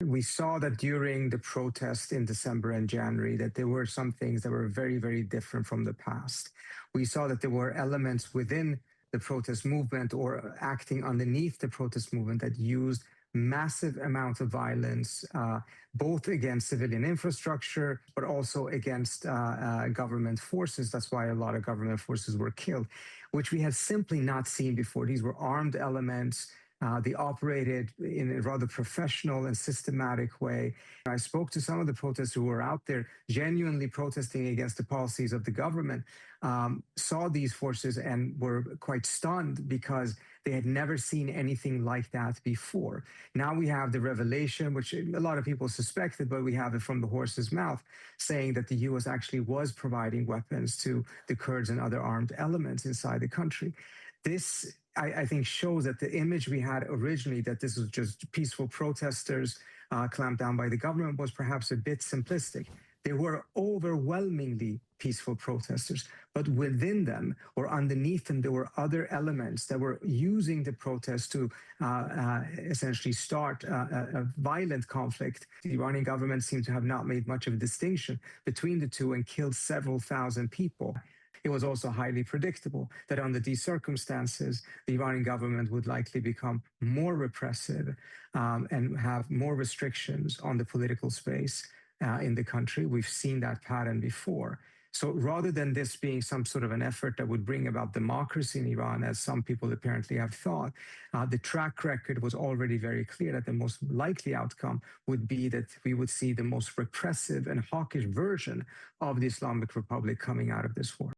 We saw that during the protest in December and January that there were some things that were very, very different from the past. We saw that there were elements within the protest movement or acting underneath the protest movement that used massive amounts of violence, both against civilian infrastructure, but also against government forces. That's why a lot of government forces were killed, which we had simply not seen before. These were armed elements. They operated in a rather professional and systematic way. I spoke to some of the protesters who were out there genuinely protesting against the policies of the government, saw these forces and were quite stunned because they had never seen anything like that before. Now we have the revelation, which a lot of people suspected, but we have it from the horse's mouth, saying that the U.S. actually was providing weapons to the Kurds and other armed elements inside the country. This, I think, shows that the image we had originally, that this was just peaceful protesters clamped down by the government, was perhaps a bit simplistic. There were overwhelmingly peaceful protesters, but within them or underneath them, there were other elements that were using the protest to essentially start a violent conflict. The Iranian government seemed to have not made much of a distinction between the two and killed several thousand people. It was also highly predictable that under these circumstances, the Iranian government would likely become more repressive and have more restrictions on the political space in the country. We've seen that pattern before. So rather than this being some sort of an effort that would bring about democracy in Iran, as some people apparently have thought, the track record was already very clear that the most likely outcome would be that we would see the most repressive and hawkish version of the Islamic Republic coming out of this war.